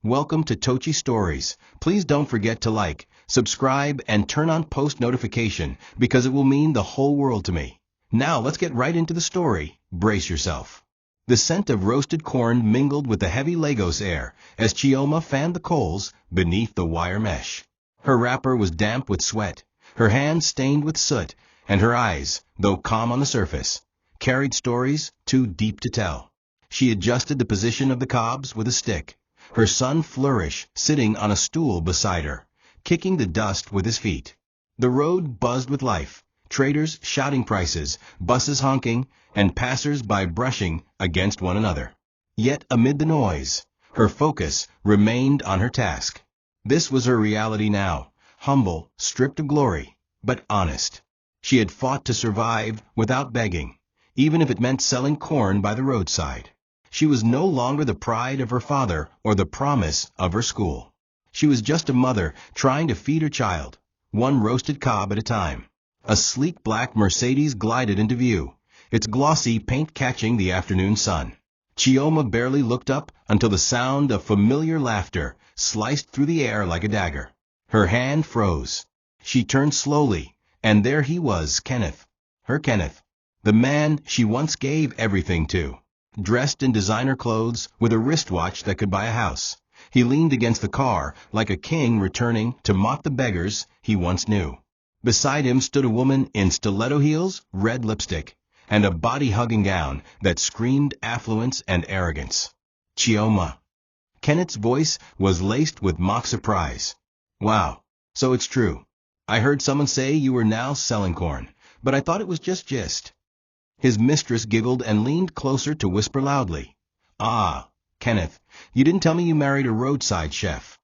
Welcome to Tochi Stories. Please don't forget to like, subscribe, and turn on post notification because it will mean the whole world to me. Now let's get right into the story. Brace yourself. The scent of roasted corn mingled with the heavy Lagos air as Chioma fanned the coals beneath the wire mesh. Her wrapper was damp with sweat, her hands stained with soot, and her eyes, though calm on the surface, carried stories too deep to tell. She adjusted the position of the cobs with a stick, her son Flourish sitting on a stool beside her, kicking the dust with his feet. The road buzzed with life, traders shouting prices, buses honking, and passers-by brushing against one another. Yet amid the noise, her focus remained on her task. This was her reality now, humble, stripped of glory, but honest. She had fought to survive without begging, even if it meant selling corn by the roadside. She was no longer the pride of her father or the promise of her school. She was just a mother trying to feed her child, one roasted cob at a time. A sleek black Mercedes glided into view, its glossy paint catching the afternoon sun. Chioma barely looked up until the sound of familiar laughter sliced through the air like a dagger. Her hand froze. She turned slowly, and there he was, Kenneth. Her Kenneth. The man she once gave everything to. Dressed in designer clothes with a wristwatch that could buy a house. He leaned against the car like a king returning to mock the beggars he once knew. Beside him stood a woman in stiletto heels, red lipstick, and a body-hugging gown that screamed affluence and arrogance. Chioma. Kenneth's voice was laced with mock surprise. Wow, so it's true. I heard someone say you were now selling corn, but I thought it was just gist. His mistress giggled and leaned closer to whisper loudly. Ah, Kenneth, you didn't tell me you married a roadside chef.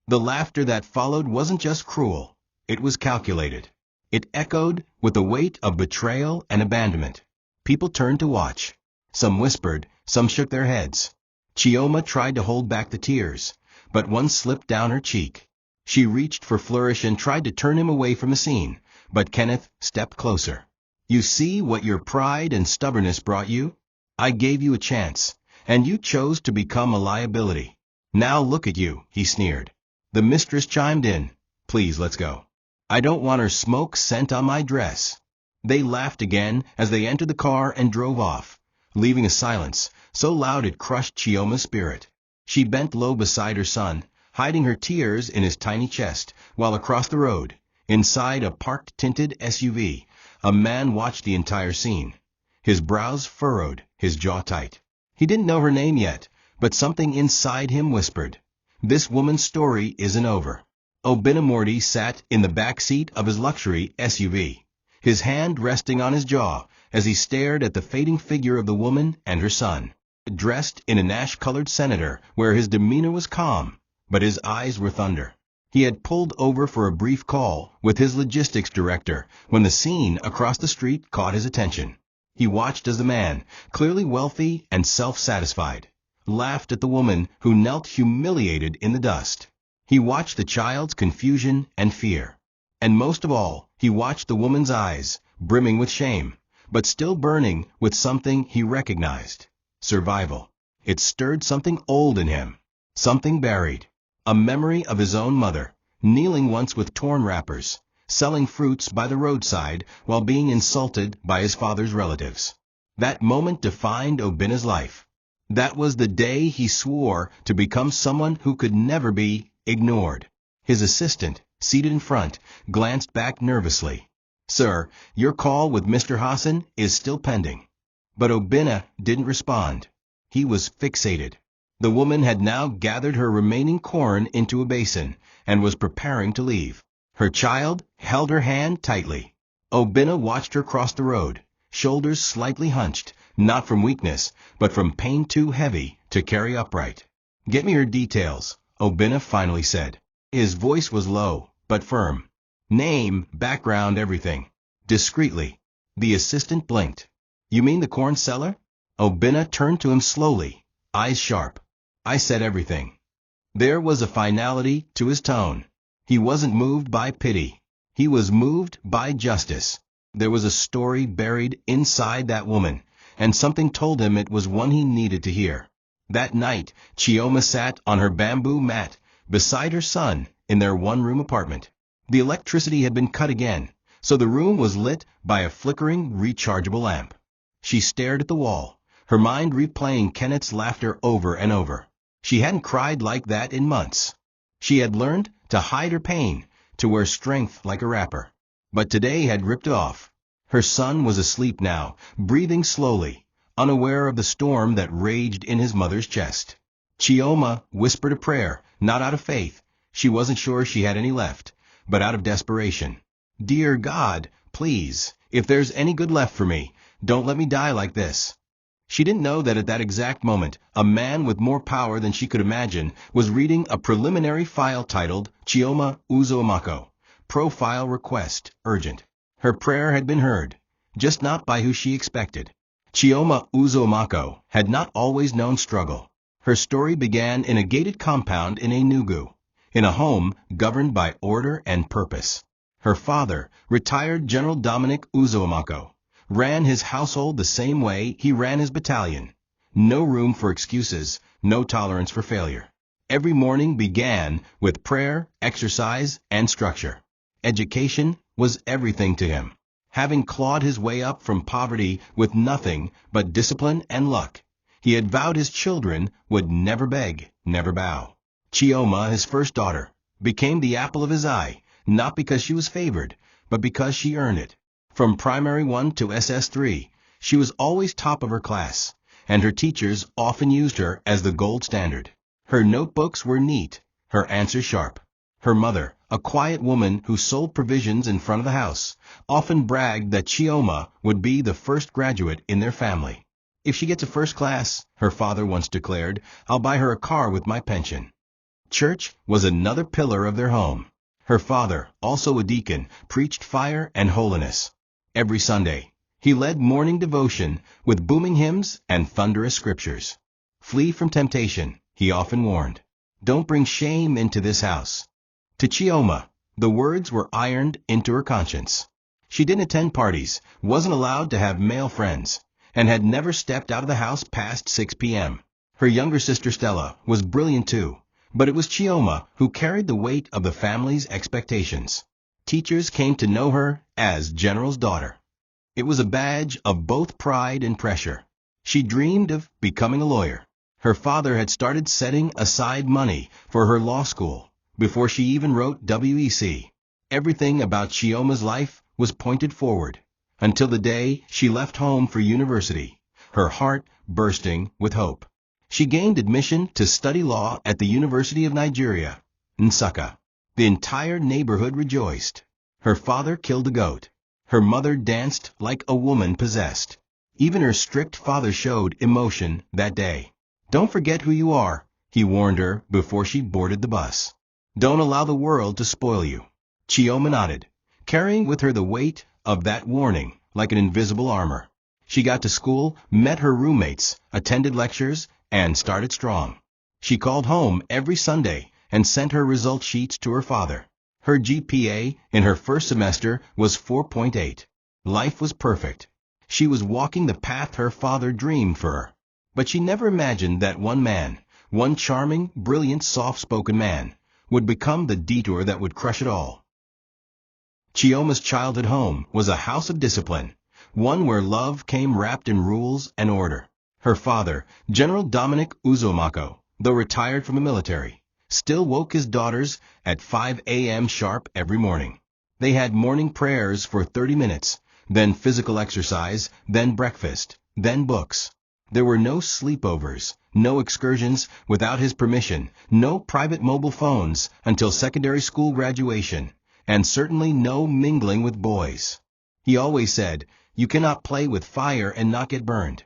The laughter that followed wasn't just cruel, it was calculated. It echoed with the weight of betrayal and abandonment. People turned to watch. Some whispered, some shook their heads. Chioma tried to hold back the tears, but one slipped down her cheek. She reached for Flourish and tried to turn him away from the scene, but Kenneth stepped closer. You see what your pride and stubbornness brought you? I gave you a chance, and you chose to become a liability. Now look at you, he sneered. The mistress chimed in. Please, let's go. I don't want her smoke scent on my dress. They laughed again as they entered the car and drove off, leaving a silence so loud it crushed Chioma's spirit. She bent low beside her son, hiding her tears in his tiny chest, while across the road, inside a parked-tinted SUV, a man watched the entire scene. His brows furrowed, his jaw tight. He didn't know her name yet, but something inside him whispered, this woman's story isn't over. Obinamorty sat in the back seat of his luxury SUV, his hand resting on his jaw as he stared at the fading figure of the woman and her son. Dressed in an ash-colored senator where his demeanor was calm, but his eyes were thunder. He had pulled over for a brief call with his logistics director when the scene across the street caught his attention. He watched as the man, clearly wealthy and self-satisfied, laughed at the woman who knelt humiliated in the dust. He watched the child's confusion and fear. And most of all, he watched the woman's eyes, brimming with shame, but still burning with something he recognized. Survival. It stirred something old in him, something buried. A memory of his own mother, kneeling once with torn wrappers, selling fruits by the roadside while being insulted by his father's relatives. That moment defined Obina's life. That was the day he swore to become someone who could never be ignored. His assistant, seated in front, glanced back nervously. Sir, your call with Mr. Hassan is still pending. But Obina didn't respond. He was fixated. The woman had now gathered her remaining corn into a basin and was preparing to leave. Her child held her hand tightly. Obina watched her cross the road, shoulders slightly hunched, not from weakness, but from pain too heavy to carry upright. Get me her details, Obina finally said. His voice was low, but firm. Name, background, everything. Discreetly. The assistant blinked. You mean the corn seller? Obina turned to him slowly, eyes sharp. I said everything. There was a finality to his tone. He wasn't moved by pity. He was moved by justice. There was a story buried inside that woman, and something told him it was one he needed to hear. That night, Chioma sat on her bamboo mat beside her son in their one-room apartment. The electricity had been cut again, so the room was lit by a flickering, rechargeable lamp. She stared at the wall, her mind replaying Kenneth's laughter over and over. She hadn't cried like that in months. She had learned to hide her pain, to wear strength like a wrapper. But today had ripped it off. Her son was asleep now, breathing slowly, unaware of the storm that raged in his mother's chest. Chioma whispered a prayer, not out of faith. She wasn't sure she had any left, but out of desperation. Dear God, please, if there's any good left for me, don't let me die like this. She didn't know that at that exact moment, a man with more power than she could imagine was reading a preliminary file titled Chioma Uzumako. Profile request, urgent. Her prayer had been heard, just not by who she expected. Chioma Uzumako had not always known struggle. Her story began in a gated compound in Enugu, in a home governed by order and purpose. Her father, retired General Dominic Uzumako, ran his household the same way he ran his battalion. No room for excuses, no tolerance for failure. Every morning began with prayer, exercise, and structure. Education was everything to him. Having clawed his way up from poverty with nothing but discipline and luck, he had vowed his children would never beg, never bow. Chioma, his first daughter, became the apple of his eye, not because she was favored, but because she earned it. From primary 1 to SS3, she was always top of her class, and her teachers often used her as the gold standard. Her notebooks were neat, her answers sharp. Her mother, a quiet woman who sold provisions in front of the house, often bragged that Chioma would be the first graduate in their family. If she gets a first class, her father once declared, I'll buy her a car with my pension. Church was another pillar of their home. Her father, also a deacon, preached fire and holiness. Every Sunday, he led morning devotion with booming hymns and thunderous scriptures. Flee from temptation, he often warned. Don't bring shame into this house. To Chioma, the words were ironed into her conscience. She didn't attend parties, wasn't allowed to have male friends, and had never stepped out of the house past 6 p.m. Her younger sister Stella was brilliant too, but it was Chioma who carried the weight of the family's expectations. Teachers came to know her as General's daughter. It was a badge of both pride and pressure. She dreamed of becoming a lawyer. Her father had started setting aside money for her law school before she even wrote WEC. Everything about Chioma's life was pointed forward, until the day she left home for university, her heart bursting with hope. She gained admission to study law at the University of Nigeria, Nsukka. The entire neighborhood rejoiced. Her father killed a goat. Her mother danced like a woman possessed. Even her strict father showed emotion that day. Don't forget who you are, he warned her before she boarded the bus. Don't allow the world to spoil you. Chioma nodded, carrying with her the weight of that warning like an invisible armor. She got to school, met her roommates, attended lectures, and started strong. She called home every Sunday and sent her result sheets to her father. Her GPA in her first semester was 4.8. Life was perfect. She was walking the path her father dreamed for her. But she never imagined that one man, one charming, brilliant, soft-spoken man, would become the detour that would crush it all. Chioma's childhood home was a house of discipline, one where love came wrapped in rules and order. Her father, General Dominic Uzumako, though retired from the military, still woke his daughters at 5 a.m. sharp every morning. They had morning prayers for 30 minutes, then physical exercise, then breakfast, then books. There were no sleepovers, no excursions without his permission, no private mobile phones until secondary school graduation, and certainly no mingling with boys. He always said, "You cannot play with fire and not get burned."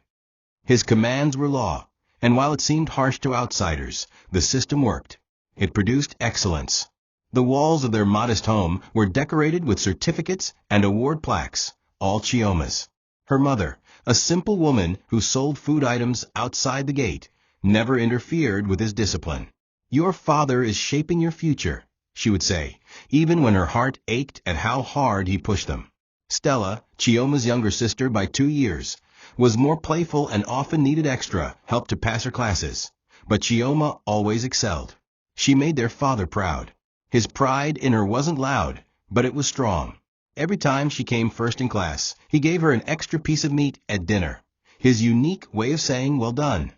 His commands were law, and while it seemed harsh to outsiders, the system worked. It produced excellence. The walls of their modest home were decorated with certificates and award plaques, all Chioma's. Her mother, a simple woman who sold food items outside the gate, never interfered with his discipline. "Your father is shaping your future," she would say, even when her heart ached at how hard he pushed them. Stella, Chioma's younger sister by 2 years, was more playful and often needed extra help to pass her classes. But Chioma always excelled. She made their father proud. His pride in her wasn't loud, but it was strong. Every time she came first in class, he gave her an extra piece of meat at dinner, his unique way of saying well done.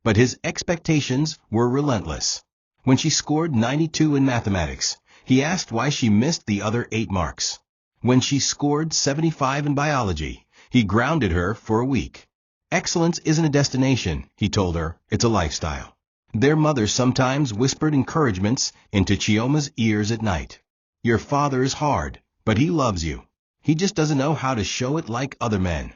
But his expectations were relentless. When she scored 92 in mathematics, he asked why she missed the other 8 marks. When she scored 75 in biology, he grounded her for a week. Excellence isn't a destination, he told her, it's a lifestyle. Their mother sometimes whispered encouragements into Chioma's ears at night. Your father is hard, but he loves you. He just doesn't know how to show it like other men.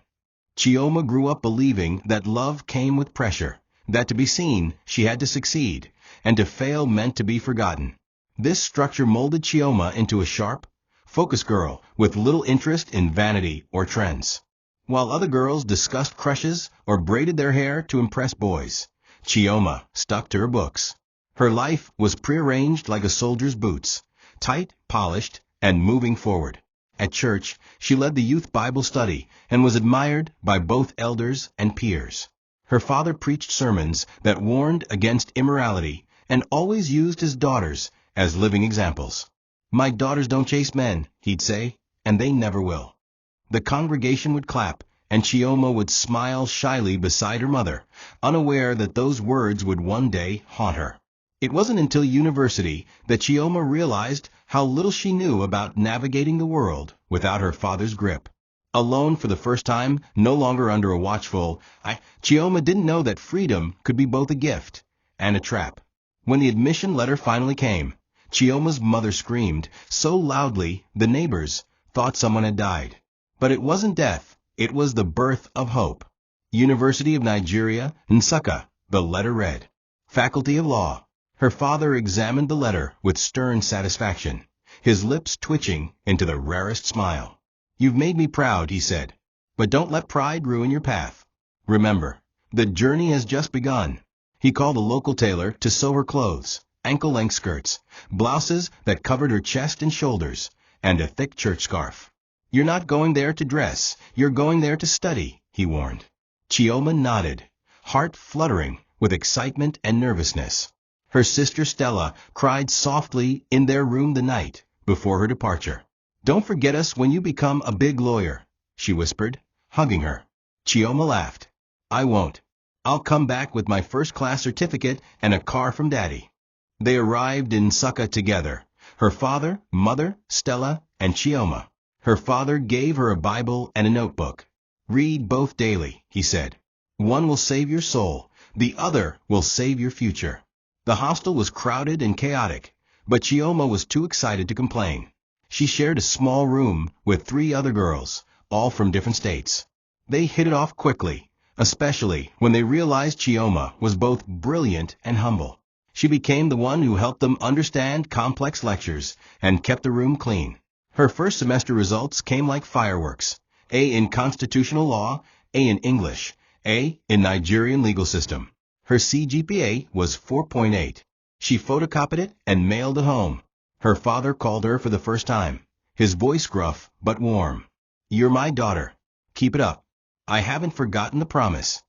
Chioma grew up believing that love came with pressure, that to be seen, she had to succeed, and to fail meant to be forgotten. This structure molded Chioma into a sharp, focused girl with little interest in vanity or trends. While other girls discussed crushes or braided their hair to impress boys, Chioma stuck to her books. Her life was prearranged like a soldier's boots, tight, polished, and moving forward. At church, she led the youth Bible study and was admired by both elders and peers. Her father preached sermons that warned against immorality and always used his daughters as living examples. My daughters don't chase men, he'd say, and they never will. The congregation would clap, and Chioma would smile shyly beside her mother, unaware that those words would one day haunt her. It wasn't until university that Chioma realized how little she knew about navigating the world without her father's grip. Alone for the first time, no longer under a watchful eye, Chioma didn't know that freedom could be both a gift and a trap. When the admission letter finally came, Chioma's mother screamed so loudly the neighbors thought someone had died. But it wasn't death, it was the birth of hope. University of Nigeria, Nsukka, the letter read. Faculty of Law. Her father examined the letter with stern satisfaction, his lips twitching into the rarest smile. You've made me proud, he said, but don't let pride ruin your path. Remember, the journey has just begun. He called a local tailor to sew her clothes, ankle-length skirts, blouses that covered her chest and shoulders, and a thick church scarf. You're not going there to dress, you're going there to study, he warned. Chioma nodded, heart fluttering with excitement and nervousness. Her sister Stella cried softly in their room the night before her departure. Don't forget us when you become a big lawyer, she whispered, hugging her. Chioma laughed. I won't. I'll come back with my first-class certificate and a car from Daddy. They arrived in Nsukka together, her father, mother, Stella, and Chioma. Her father gave her a Bible and a notebook. Read both daily, he said. One will save your soul, the other will save your future. The hostel was crowded and chaotic, but Chioma was too excited to complain. She shared a small room with 3 other girls, all from different states. They hit it off quickly, especially when they realized Chioma was both brilliant and humble. She became the one who helped them understand complex lectures and kept the room clean. Her first semester results came like fireworks. A in constitutional law, A in English, A in Nigerian legal system. Her CGPA was 4.8. She photocopied it and mailed it home. Her father called her for the first time, his voice gruff but warm. You're my daughter. Keep it up. I haven't forgotten the promise.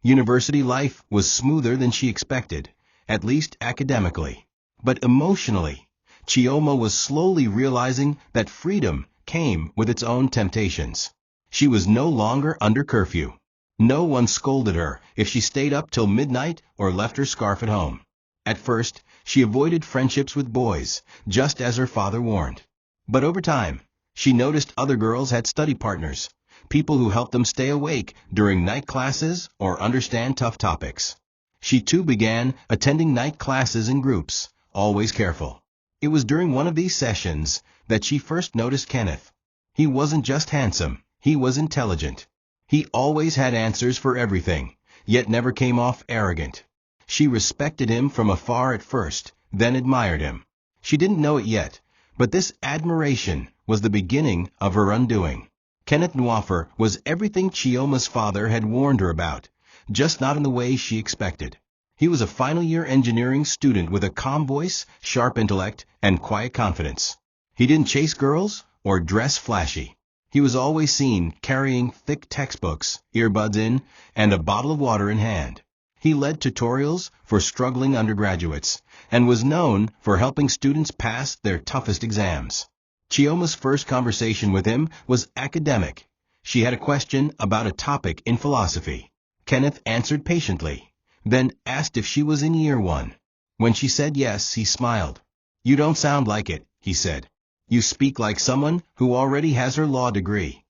University life was smoother than she expected, at least academically. But emotionally, Chioma was slowly realizing that freedom came with its own temptations. She was no longer under curfew. No one scolded her if she stayed up till midnight or left her scarf at home. At first, she avoided friendships with boys, just as her father warned. But over time, she noticed other girls had study partners, people who helped them stay awake during night classes or understand tough topics. She too began attending night classes in groups, always careful. It was during one of these sessions that she first noticed Kenneth. He wasn't just handsome, he was intelligent. He always had answers for everything, yet never came off arrogant. She respected him from afar at first, then admired him. She didn't know it yet, but this admiration was the beginning of her undoing. Kenneth Nwafor was everything Chioma's father had warned her about, just not in the way she expected. He was a final-year engineering student with a calm voice, sharp intellect, and quiet confidence. He didn't chase girls or dress flashy. He was always seen carrying thick textbooks, earbuds in, and a bottle of water in hand. He led tutorials for struggling undergraduates and was known for helping students pass their toughest exams. Chioma's first conversation with him was academic. She had a question about a topic in philosophy. Kenneth answered patiently, then asked if she was in year 1. When she said yes, he smiled. "You don't sound like it," he said. "You speak like someone who already has her law degree."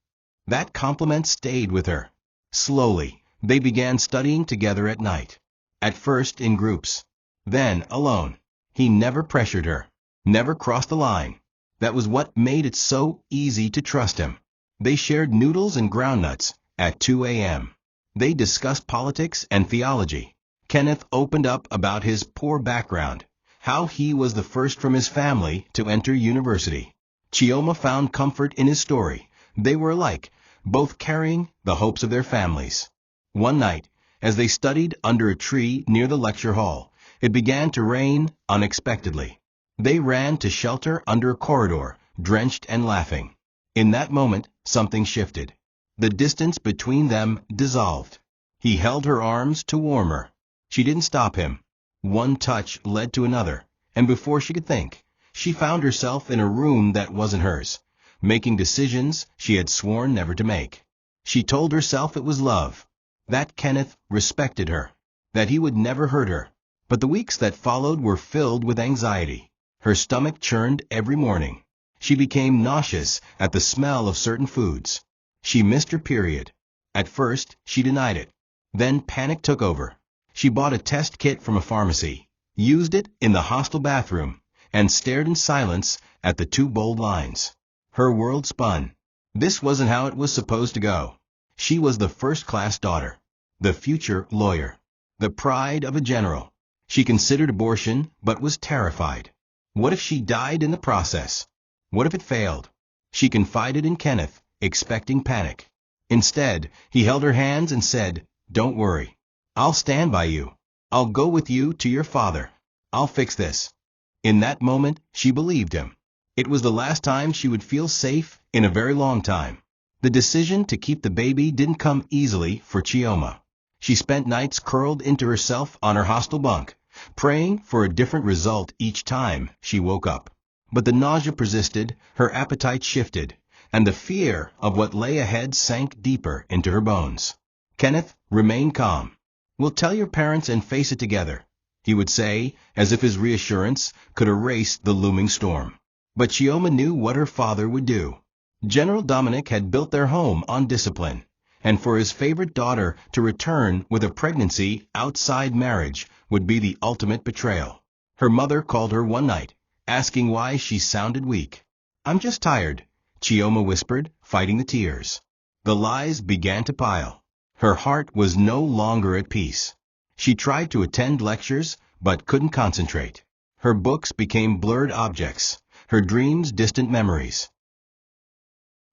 That compliment stayed with her. Slowly, they began studying together at night. At first in groups, then alone. He never pressured her, never crossed the line. That was what made it so easy to trust him. They shared noodles and groundnuts at 2 a.m. They discussed politics and theology. Kenneth opened up about his poor background, how he was the first from his family to enter university. Chioma found comfort in his story. They were alike, both carrying the hopes of their families. One night, as they studied under a tree near the lecture hall, it began to rain unexpectedly. They ran to shelter under a corridor, drenched and laughing. In that moment, something shifted. The distance between them dissolved. He held her arms to warm her. She didn't stop him. One touch led to another, and before she could think, she found herself in a room that wasn't hers, making decisions she had sworn never to make. She told herself it was love, that Kenneth respected her, that he would never hurt her. But the weeks that followed were filled with anxiety. Her stomach churned every morning. She became nauseous at the smell of certain foods. She missed her period. At first, she denied it. Then panic took over. She bought a test kit from a pharmacy, used it in the hostel bathroom, and stared in silence at the 2 bold lines. Her world spun. This wasn't how it was supposed to go. She was the first-class daughter, the future lawyer, the pride of a general. She considered abortion, but was terrified. What if she died in the process? What if it failed? She confided in Kenneth, expecting panic. Instead, he held her hands and said, "Don't worry. I'll stand by you. I'll go with you to your father. I'll fix this." In that moment, she believed him. It was the last time she would feel safe in a very long time. The decision to keep the baby didn't come easily for Chioma. She spent nights curled into herself on her hostel bunk, praying for a different result each time she woke up. But the nausea persisted, her appetite shifted, and the fear of what lay ahead sank deeper into her bones. Kenneth remained calm. "We'll tell your parents and face it together," he would say, as if his reassurance could erase the looming storm. But Chioma knew what her father would do. General Dominic had built their home on discipline, and for his favorite daughter to return with a pregnancy outside marriage would be the ultimate betrayal. Her mother called her one night, asking why she sounded weak. "I'm just tired," Chioma whispered, fighting the tears. The lies began to pile. Her heart was no longer at peace. She tried to attend lectures, but couldn't concentrate. Her books became blurred objects, her dreams distant memories.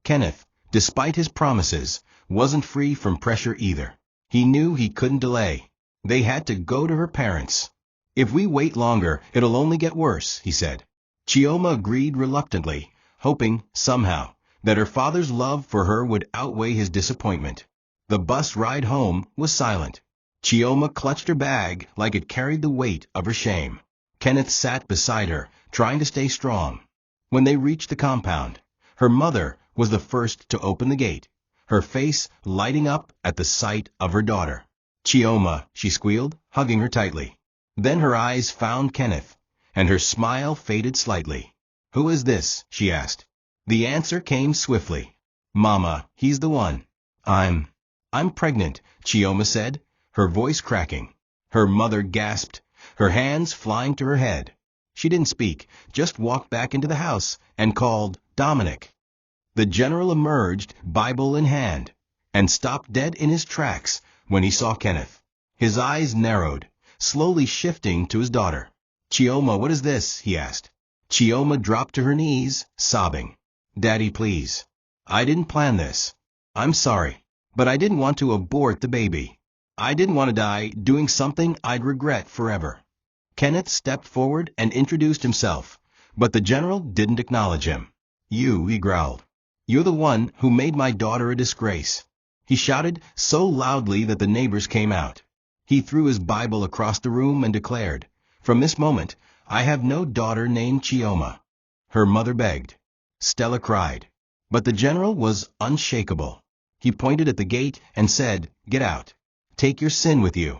Kenneth, despite his promises, wasn't free from pressure either. He knew he couldn't delay. They had to go to her parents. "If we wait longer, it'll only get worse," he said. Chioma agreed reluctantly, hoping, somehow, that her father's love for her would outweigh his disappointment. The bus ride home was silent. Chioma clutched her bag like it carried the weight of her shame. Kenneth sat beside her, trying to stay strong. When they reached the compound, her mother was the first to open the gate, her face lighting up at the sight of her daughter. "Chioma," she squealed, hugging her tightly. Then her eyes found Kenneth, and her smile faded slightly. "Who is this?" she asked. The answer came swiftly. "Mama, he's the one." I'm pregnant," Chioma said, her voice cracking. Her mother gasped, her hands flying to her head. She didn't speak, just walked back into the house and called, "Dominic." The general emerged, Bible in hand, and stopped dead in his tracks when he saw Kenneth. His eyes narrowed, slowly shifting to his daughter. "Chioma, what is this?" he asked. Chioma dropped to her knees, sobbing. "Daddy, please. I didn't plan this. I'm sorry, but I didn't want to abort the baby. I didn't want to die doing something I'd regret forever." Kenneth stepped forward and introduced himself, but the general didn't acknowledge him. "You," he growled. "You're the one who made my daughter a disgrace." He shouted so loudly that the neighbors came out. He threw his Bible across the room and declared, "From this moment, I have no daughter named Chioma." Her mother begged. Stella cried. But the general was unshakable. He pointed at the gate and said, "Get out. Take your sin with you."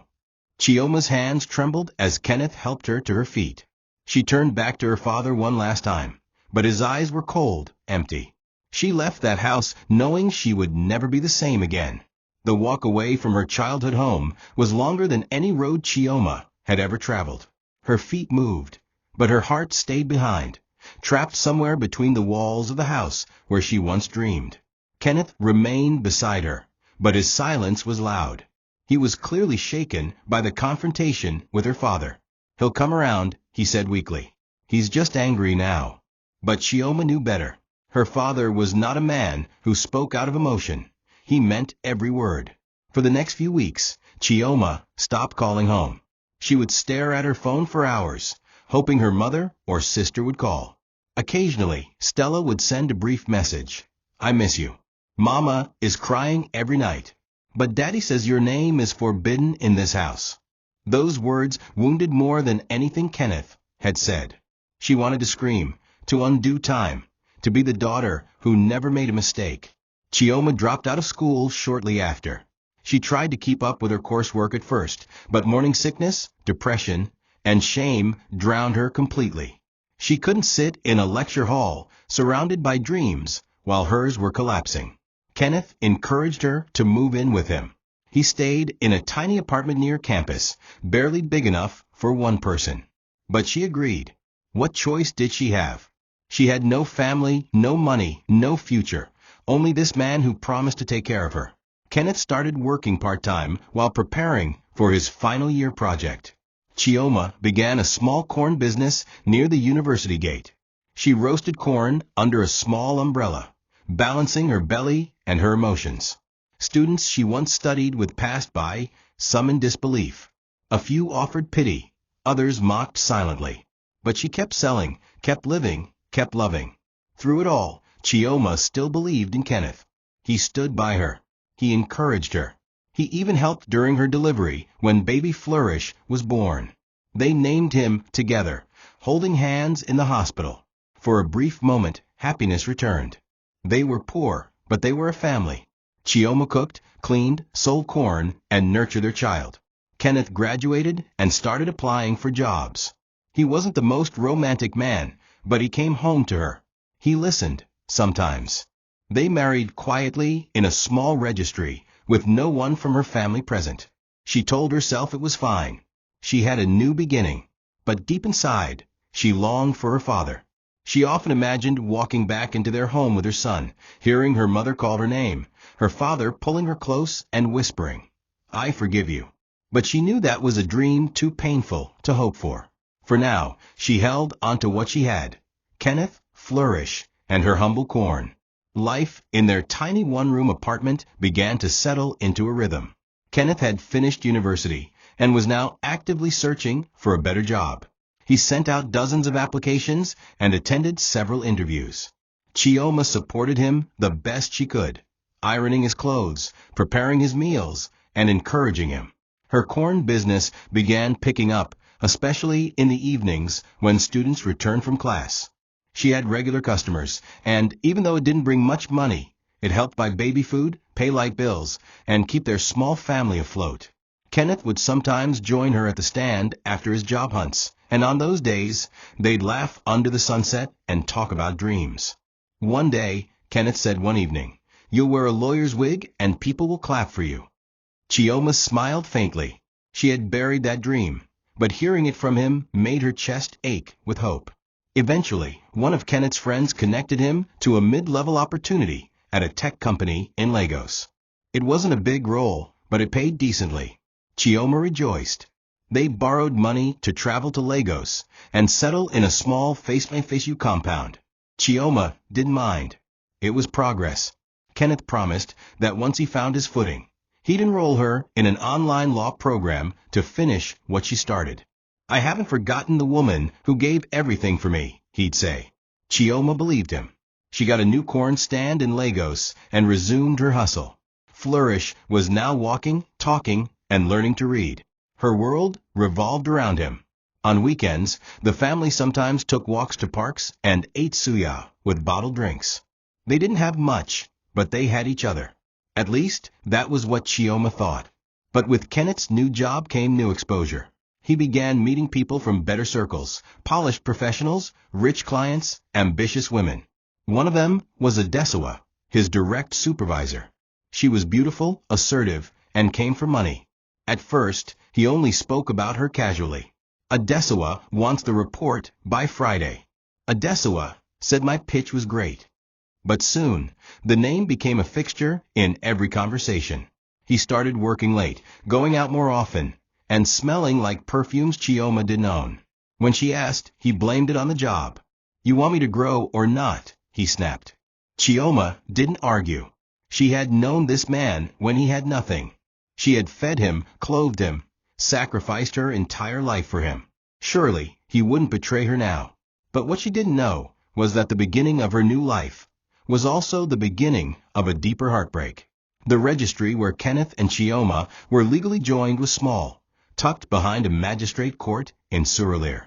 Chioma's hands trembled as Kenneth helped her to her feet. She turned back to her father one last time, but his eyes were cold, empty. She left that house knowing she would never be the same again. The walk away from her childhood home was longer than any road Chioma had ever traveled. Her feet moved, but her heart stayed behind, trapped somewhere between the walls of the house where she once dreamed. Kenneth remained beside her, but his silence was loud. He was clearly shaken by the confrontation with her father. "He'll come around," he said weakly. "He's just angry now." But Chioma knew better. Her father was not a man who spoke out of emotion. He meant every word. For the next few weeks, Chioma stopped calling home. She would stare at her phone for hours, hoping her mother or sister would call. Occasionally, Stella would send a brief message. "I miss you. Mama is crying every night. But Daddy says your name is forbidden in this house." Those words wounded more than anything Kenneth had said. She wanted to scream, to undo time, to be the daughter who never made a mistake. Chioma dropped out of school shortly after. She tried to keep up with her coursework at first, but morning sickness, depression, and shame drowned her completely. She couldn't sit in a lecture hall surrounded by dreams while hers were collapsing. Kenneth encouraged her to move in with him. He stayed in a tiny apartment near campus, barely big enough for one person. But she agreed. What choice did she have? She had no family, no money, no future. Only this man who promised to take care of her. Kenneth started working part-time while preparing for his final year project. Chioma began a small corn business near the university gate. She roasted corn under a small umbrella, balancing her belly and her emotions. Students she once studied with passed by, some in disbelief. A few offered pity, others mocked silently. But she kept selling, kept living, kept loving. Through it all, Chioma still believed in Kenneth. He stood by her. He encouraged her. He even helped during her delivery when baby Flourish was born. They named him together, holding hands in the hospital. For a brief moment, happiness returned. They were poor, but they were a family. Chioma cooked, cleaned, sold corn, and nurtured their child. Kenneth graduated and started applying for jobs. He wasn't the most romantic man, but he came home to her. He listened, sometimes. They married quietly in a small registry, with no one from her family present. She told herself it was fine. She had a new beginning. But deep inside, she longed for her father. She often imagined walking back into their home with her son, hearing her mother call her name, her father pulling her close and whispering, "I forgive you." But she knew that was a dream too painful to hope for. For now, she held onto what she had: Kenneth, Flourish, and her humble corn. Life in their tiny one-room apartment began to settle into a rhythm. Kenneth had finished university and was now actively searching for a better job. He sent out dozens of applications and attended several interviews. Chioma supported him the best she could, ironing his clothes, preparing his meals, and encouraging him. Her corn business began picking up, especially in the evenings when students returned from class. She had regular customers, and even though it didn't bring much money, it helped buy baby food, pay light bills, and keep their small family afloat. Kenneth would sometimes join her at the stand after his job hunts, and on those days, they'd laugh under the sunset and talk about dreams. One day, Kenneth said one evening, "You'll wear a lawyer's wig and people will clap for you." Chioma smiled faintly. She had buried that dream, but hearing it from him made her chest ache with hope. Eventually, one of Kenneth's friends connected him to a mid-level opportunity at a tech company in Lagos. It wasn't a big role, but it paid decently. Chioma rejoiced. They borrowed money to travel to Lagos and settle in a small face-by-face compound. Chioma didn't mind. It was progress. Kenneth promised that once he found his footing, he'd enroll her in an online law program to finish what she started. "I haven't forgotten the woman who gave everything for me," he'd say. Chioma believed him. She got a new corn stand in Lagos and resumed her hustle. Flourish was now walking, talking, and learning to read. Her world revolved around him. On weekends, the family sometimes took walks to parks and ate suya with bottled drinks. They didn't have much, but they had each other. At least, that was what Chioma thought. But with Kenneth's new job came new exposure. He began meeting people from better circles, polished professionals, rich clients, ambitious women. One of them was Adesawa, his direct supervisor. She was beautiful, assertive, and came for money. At first, he only spoke about her casually. Adesawa wants the report by Friday. Adesawa said my pitch was great. But soon, the name became a fixture in every conversation. He started working late, going out more often, and smelling like perfumes Chioma didn't own. When she asked, he blamed it on the job. "You want me to grow or not?" he snapped. Chioma didn't argue. She had known this man when he had nothing. She had fed him, clothed him, sacrificed her entire life for him. Surely, he wouldn't betray her now. But what she didn't know was that the beginning of her new life was also the beginning of a deeper heartbreak. The registry where Kenneth and Chioma were legally joined was small, tucked behind a magistrate court in Surulere.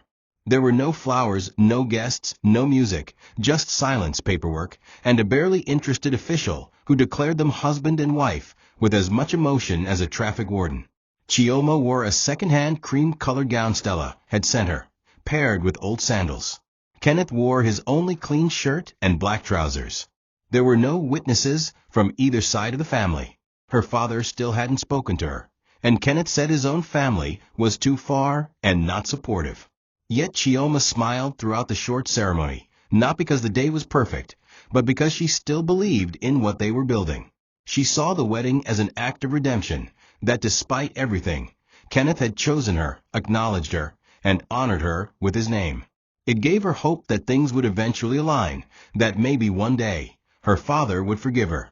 There were no flowers, no guests, no music, just silence paperwork, and a barely interested official who declared them husband and wife with as much emotion as a traffic warden. Chioma wore a second-hand cream-colored gown Stella had sent her, paired with old sandals. Kenneth wore his only clean shirt and black trousers. There were no witnesses from either side of the family. Her father still hadn't spoken to her, and Kenneth said his own family was too far and not supportive. Yet Chioma smiled throughout the short ceremony, not because the day was perfect, but because she still believed in what they were building. She saw the wedding as an act of redemption, that despite everything, Kenneth had chosen her, acknowledged her, and honored her with his name. It gave her hope that things would eventually align, that maybe one day, her father would forgive her.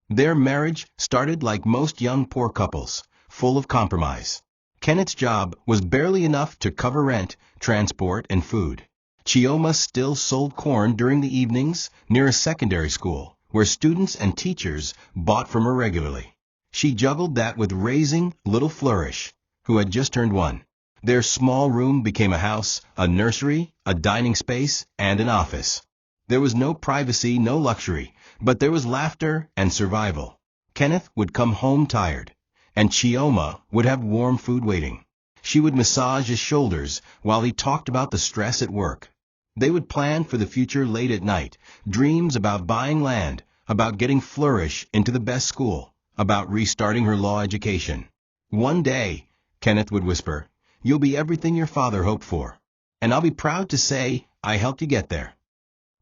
Their marriage started like most young poor couples, full of compromise. Kenneth's job was barely enough to cover rent, transport, and food. Chioma still sold corn during the evenings near a secondary school, where students and teachers bought from her regularly. She juggled that with raising little Flourish, who had just turned 1. Their small room became a house, a nursery, a dining space, and an office. There was no privacy, no luxury, but there was laughter and survival. Kenneth would come home tired, and Chioma would have warm food waiting. She would massage his shoulders while he talked about the stress at work. They would plan for the future late at night, dreams about buying land, about getting Flourish into the best school, about restarting her law education. "One day," Kenneth would whisper, "you'll be everything your father hoped for, and I'll be proud to say I helped you get there."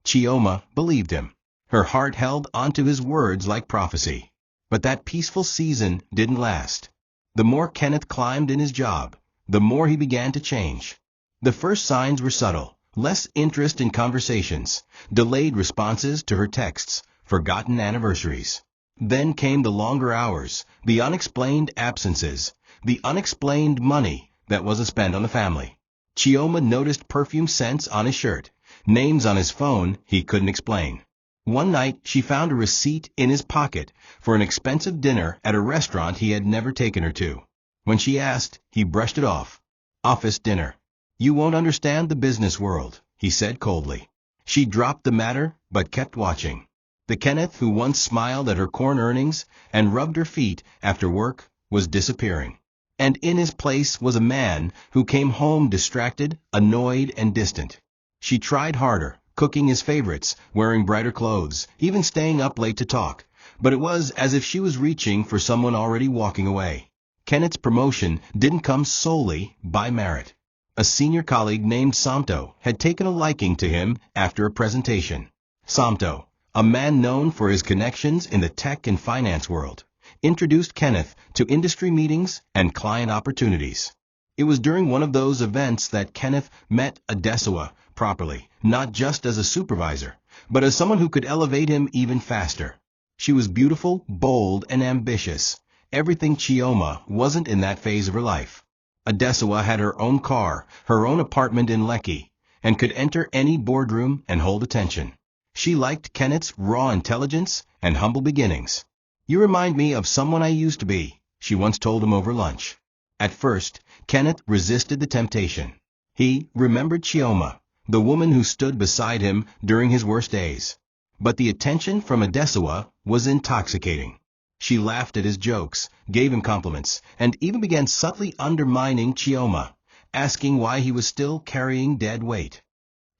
Chioma believed him. Her heart held onto his words like prophecy. But that peaceful season didn't last. The more Kenneth climbed in his job, the more he began to change. The first signs were subtle: less interest in conversations, delayed responses to her texts, forgotten anniversaries. Then came the longer hours, the unexplained absences, the unexplained money that wasn't spent on the family. Chioma noticed perfume scents on his shirt, names on his phone he couldn't explain. One night she found a receipt in his pocket for an expensive dinner at a restaurant he had never taken her to. When she asked, he brushed it off. "Office dinner. You won't understand the business world," he said coldly. She dropped the matter, but kept watching. The Kenneth who once smiled at her corn earnings and rubbed her feet after work was disappearing. And in his place was a man who came home distracted, annoyed, and distant. She tried harder, cooking his favorites, wearing brighter clothes, even staying up late to talk, but it was as if she was reaching for someone already walking away. Kenneth's promotion didn't come solely by merit. A senior colleague named Samto had taken a liking to him after a presentation. Samto, a man known for his connections in the tech and finance world, introduced Kenneth to industry meetings and client opportunities. It was during one of those events that Kenneth met Adesawa properly, not just as a supervisor, but as someone who could elevate him even faster. She was beautiful, bold, and ambitious. Everything Chioma wasn't in that phase of her life. Adesawa had her own car, her own apartment in Lekki, and could enter any boardroom and hold attention. She liked Kenneth's raw intelligence and humble beginnings. "You remind me of someone I used to be," she once told him over lunch. At first, Kenneth resisted the temptation. He remembered Chioma, the woman who stood beside him during his worst days. But the attention from Adesawa was intoxicating. She laughed at his jokes, gave him compliments, and even began subtly undermining Chioma, asking why he was still carrying dead weight.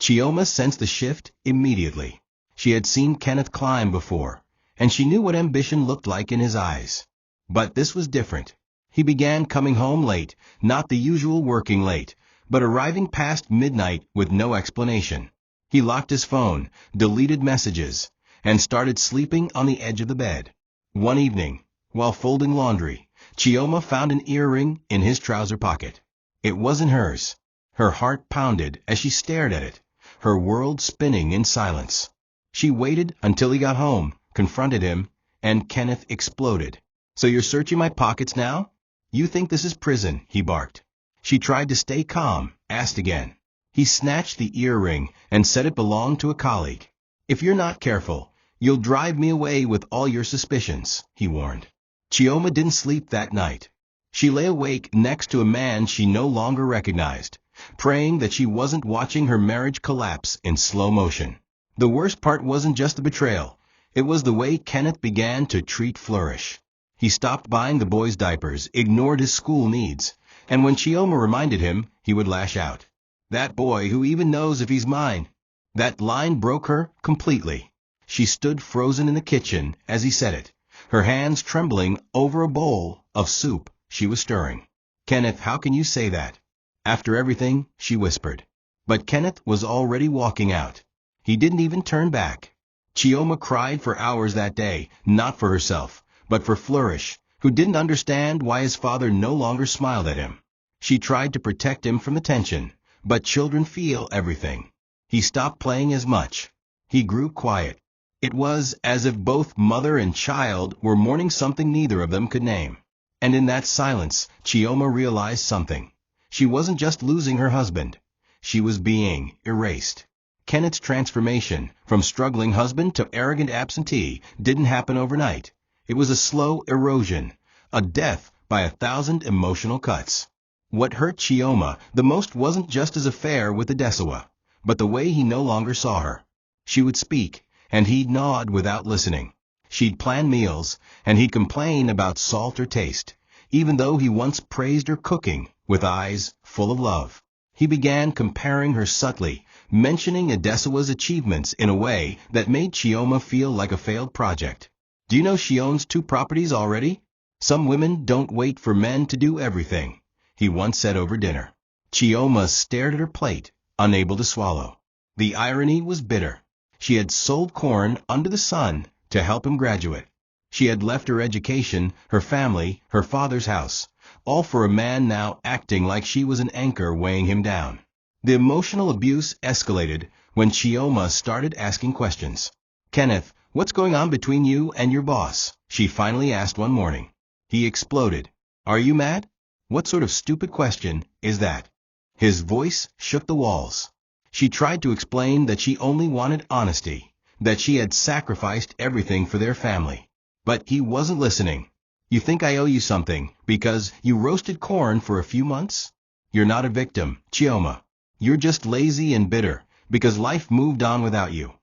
Chioma sensed the shift immediately. She had seen Kenneth climb before, and she knew what ambition looked like in his eyes. But this was different. He began coming home late, not the usual working late, but arriving past midnight with no explanation. He locked his phone, deleted messages, and started sleeping on the edge of the bed. One evening, while folding laundry, Chioma found an earring in his trouser pocket. It wasn't hers. Her heart pounded as she stared at it, her world spinning in silence. She waited until he got home, confronted him, and Kenneth exploded. "So you're searching my pockets now? You think this is prison," he barked. She tried to stay calm, asked again. He snatched the earring and said it belonged to a colleague. "If you're not careful, you'll drive me away with all your suspicions," he warned. Chioma didn't sleep that night. She lay awake next to a man she no longer recognized, praying that she wasn't watching her marriage collapse in slow motion. The worst part wasn't just the betrayal. It was the way Kenneth began to treat Flourish. He stopped buying the boys' diapers, ignored his school needs, and when Chioma reminded him, he would lash out. "That boy who even knows if he's mine." That line broke her completely. She stood frozen in the kitchen as he said it, her hands trembling over a bowl of soup she was stirring. "Kenneth, how can you say that? After everything," she whispered. But Kenneth was already walking out. He didn't even turn back. Chioma cried for hours that day, not for herself, but for Flourish, who didn't understand why his father no longer smiled at him. She tried to protect him from the tension, but children feel everything. He stopped playing as much. He grew quiet. It was as if both mother and child were mourning something neither of them could name. And in that silence, Chioma realized something. She wasn't just losing her husband. She was being erased. Kenneth's transformation from struggling husband to arrogant absentee didn't happen overnight. It was a slow erosion, a death by 1,000 emotional cuts. What hurt Chioma the most wasn't just his affair with Adesawa, but the way he no longer saw her. She would speak, and he'd nod without listening. She'd plan meals, and he'd complain about salt or taste, even though he once praised her cooking with eyes full of love. He began comparing her subtly, mentioning Adesawa's achievements in a way that made Chioma feel like a failed project. "Do you know she owns 2 properties already? Some women don't wait for men to do everything," he once said over dinner. Chioma stared at her plate, unable to swallow. The irony was bitter. She had sold corn under the sun to help him graduate. She had left her education, her family, her father's house, all for a man now acting like she was an anchor weighing him down. The emotional abuse escalated when Chioma started asking questions. "Kenneth, what's going on between you and your boss?" she finally asked one morning. He exploded. "Are you mad? What sort of stupid question is that?" His voice shook the walls. She tried to explain that she only wanted honesty, that she had sacrificed everything for their family. But he wasn't listening. "You think I owe you something because you roasted corn for a few months? You're not a victim, Chioma. You're just lazy and bitter because life moved on without you."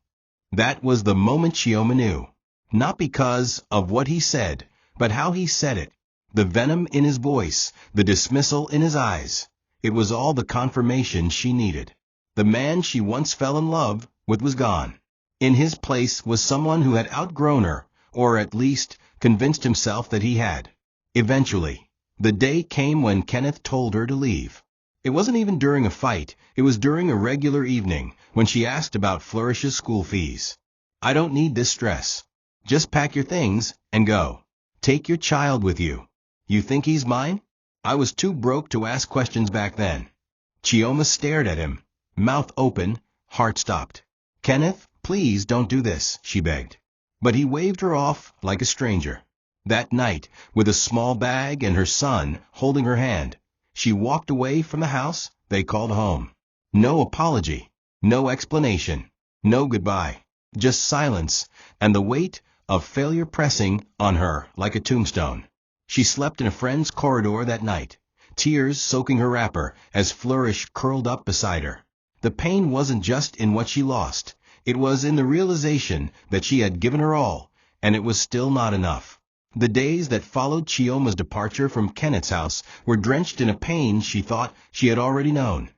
That was the moment Chioma knew. Not because of what he said, but how he said it. The venom in his voice, the dismissal in his eyes. It was all the confirmation she needed. The man she once fell in love with was gone. In his place was someone who had outgrown her, or at least convinced himself that he had. Eventually, the day came when Kenneth told her to leave. It wasn't even during a fight, it was during a regular evening, when she asked about Flourish's school fees. "I don't need this stress. Just pack your things and go. Take your child with you. You think he's mine?" I was too broke to ask questions back then. Chioma stared at him, mouth open, heart stopped. "Kenneth, please don't do this," she begged. But he waved her off like a stranger. That night, with a small bag and her son holding her hand, she walked away from the house they called home. No apology, no explanation, no goodbye, just silence and the weight of failure pressing on her like a tombstone. She slept in a friend's corridor that night, tears soaking her wrapper as Flourish curled up beside her. The pain wasn't just in what she lost. It was in the realization that she had given her all, and it was still not enough. The days that followed Chioma's departure from Kenneth's house were drenched in a pain she thought she had already known.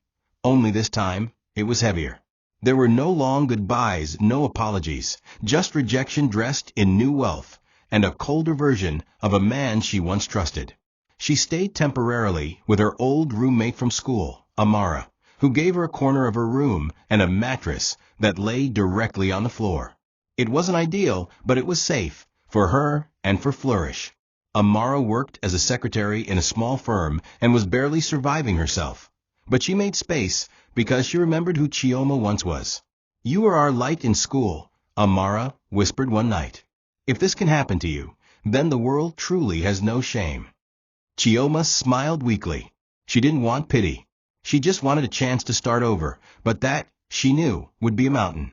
Only this time, it was heavier. There were no long goodbyes, no apologies, just rejection dressed in new wealth, and a colder version of a man she once trusted. She stayed temporarily with her old roommate from school, Amara, who gave her a corner of her room and a mattress that lay directly on the floor. It wasn't ideal, but it was safe, for her and for Flourish. Amara worked as a secretary in a small firm and was barely surviving herself. But she made space because she remembered who Chioma once was. "You were our light in school," Amara whispered one night. "If this can happen to you, then the world truly has no shame." Chioma smiled weakly. She didn't want pity. She just wanted a chance to start over, but that, she knew, would be a mountain.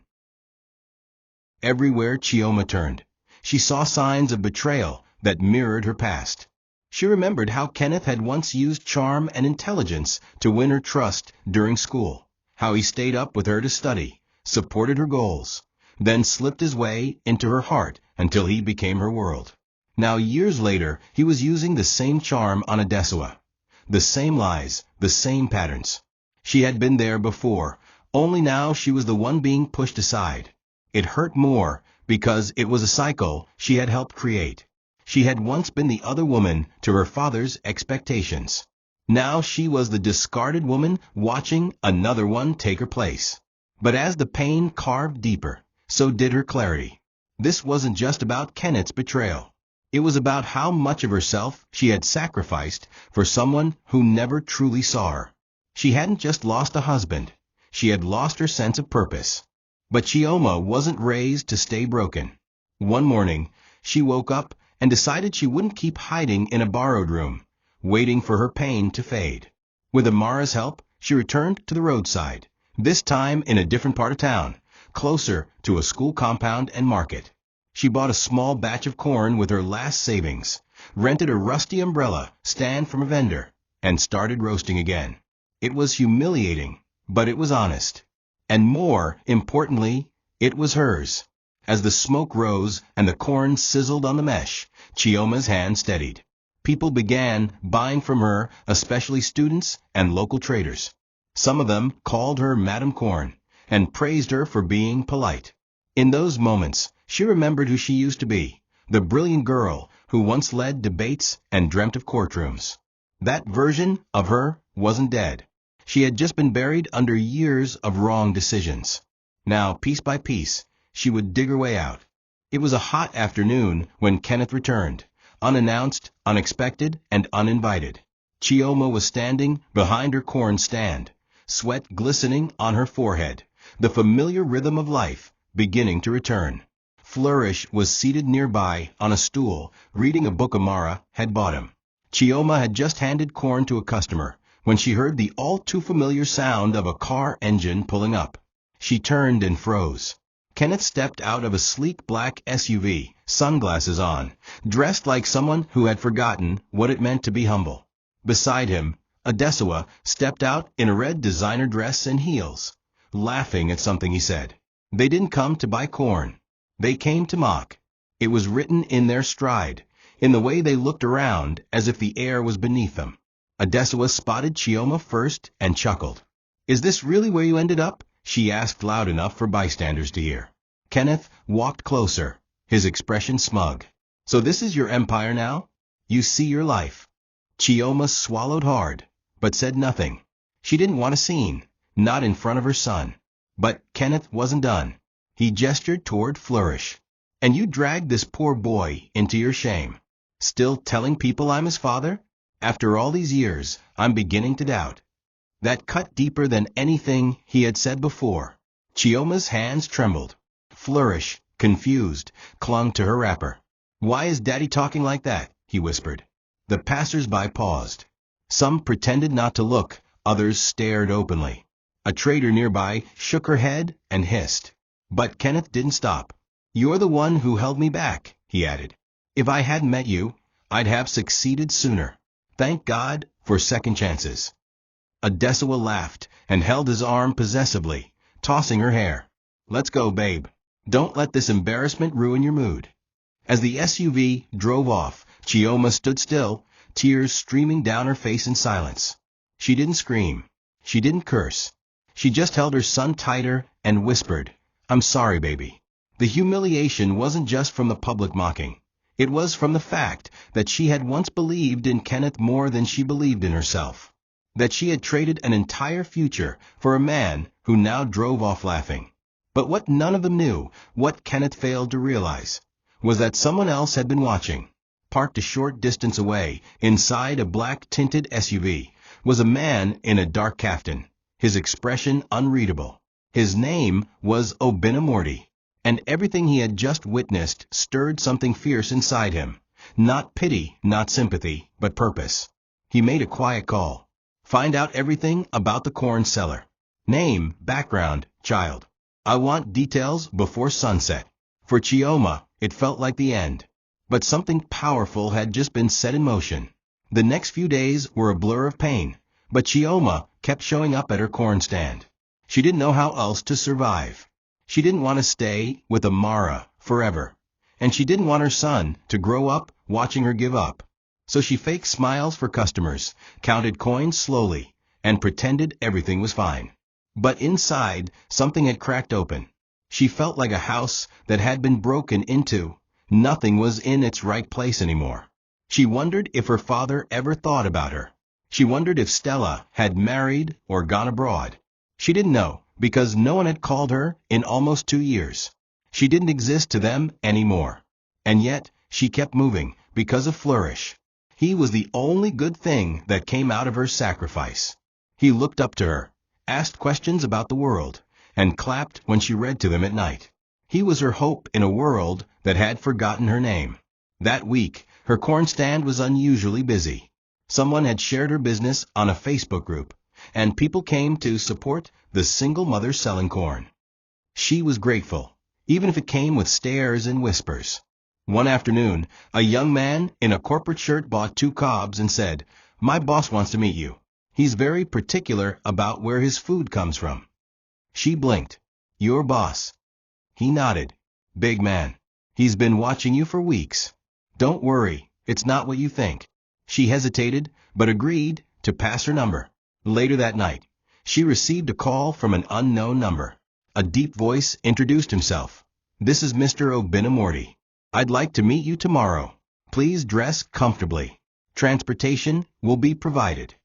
Everywhere Chioma turned, she saw signs of betrayal that mirrored her past. She remembered how Kenneth had once used charm and intelligence to win her trust during school, how he stayed up with her to study, supported her goals, then slipped his way into her heart until he became her world. Now years later, he was using the same charm on Adesua. The same lies, the same patterns. She had been there before, only now she was the one being pushed aside. It hurt more because it was a cycle she had helped create. She had once been the other woman to her father's expectations. Now she was the discarded woman watching another one take her place. But as the pain carved deeper, so did her clarity. This wasn't just about Kenneth's betrayal. It was about how much of herself she had sacrificed for someone who never truly saw her. She hadn't just lost a husband. She had lost her sense of purpose. But Chioma wasn't raised to stay broken. One morning, she woke up and decided she wouldn't keep hiding in a borrowed room, waiting for her pain to fade. With Amara's help, she returned to the roadside, this time in a different part of town, closer to a school compound and market. She bought a small batch of corn with her last savings, rented a rusty umbrella stand from a vendor, and started roasting again. It was humiliating, but it was honest. And more importantly, it was hers. As the smoke rose and the corn sizzled on the mesh, Chioma's hand steadied. People began buying from her, especially students and local traders. Some of them called her Madam Corn and praised her for being polite. In those moments, she remembered who she used to be, the brilliant girl who once led debates and dreamt of courtrooms. That version of her wasn't dead. She had just been buried under years of wrong decisions. Now, piece by piece, she would dig her way out. It was a hot afternoon when Kenneth returned, unannounced, unexpected, and uninvited. Chioma was standing behind her corn stand, sweat glistening on her forehead, the familiar rhythm of life beginning to return. Flourish was seated nearby on a stool, reading a book Amara had bought him. Chioma had just handed corn to a customer when she heard the all-too-familiar sound of a car engine pulling up. She turned and froze. Kenneth stepped out of a sleek black SUV, sunglasses on, dressed like someone who had forgotten what it meant to be humble. Beside him, Adesua stepped out in a red designer dress and heels, laughing at something he said. They didn't come to buy corn. They came to mock. It was written in their stride, in the way they looked around as if the air was beneath them. Adesua spotted Chioma first and chuckled. "Is this really where you ended up?" she asked loud enough for bystanders to hear. Kenneth walked closer, his expression smug. "So this is your empire now? You see your life." Chioma swallowed hard, but said nothing. She didn't want a scene, not in front of her son. But Kenneth wasn't done. He gestured toward Flourish. "And you dragged this poor boy into your shame. Still telling people I'm his father? After all these years, I'm beginning to doubt." That cut deeper than anything he had said before. Chioma's hands trembled. Flourish, confused, clung to her wrapper. "Why is Daddy talking like that?" he whispered. The passers-by paused. Some pretended not to look, others stared openly. A trader nearby shook her head and hissed. But Kenneth didn't stop. "You're the one who held me back," he added. "If I hadn't met you, I'd have succeeded sooner. Thank God for second chances. Adesawa laughed and held his arm possessively, tossing her hair. Let's go, babe. Don't let this embarrassment ruin your mood. As the SUV drove off, Chioma stood still, tears streaming down her face in silence. She didn't scream. She didn't curse. She just held her son tighter and whispered, I'm sorry, baby. The humiliation wasn't just from the public mocking. It was from the fact that she had once believed in Kenneth more than she believed in herself. That she had traded an entire future for a man who now drove off laughing. But what none of them knew, what Kenneth failed to realize, was that someone else had been watching. Parked a short distance away, inside a black-tinted SUV, was a man in a dark kaftan, his expression unreadable. His name was Obenamorty, and everything he had just witnessed stirred something fierce inside him. Not pity, not sympathy, but purpose. He made a quiet call. Find out everything about the corn seller. Name, background, child. I want details before sunset. For Chioma, it felt like the end. But something powerful had just been set in motion. The next few days were a blur of pain, but Chioma kept showing up at her corn stand. She didn't know how else to survive. She didn't want to stay with Amara forever, and she didn't want her son to grow up watching her give up. So she faked smiles for customers, counted coins slowly, and pretended everything was fine. But inside, something had cracked open. She felt like a house that had been broken into. Nothing was in its right place anymore. She wondered if her father ever thought about her. She wondered if Stella had married or gone abroad. She didn't know, because no one had called her in almost 2 years. She didn't exist to them anymore. And yet, she kept moving, because of Flourish. He was the only good thing that came out of her sacrifice. He looked up to her, asked questions about the world, and clapped when she read to them at night. He was her hope in a world that had forgotten her name. That week, her corn stand was unusually busy. Someone had shared her business on a Facebook group, and people came to support the single mother selling corn. She was grateful, even if it came with stares and whispers. One afternoon, a young man in a corporate shirt bought 2 cobs and said, My boss wants to meet you. He's very particular about where his food comes from. She blinked. Your boss? He nodded. Big man. He's been watching you for weeks. Don't worry, it's not what you think. She hesitated, but agreed to pass her number. Later that night, she received a call from an unknown number. A deep voice introduced himself. This is Mr. Obenamorty. I'd like to meet you tomorrow. Please dress comfortably. Transportation will be provided.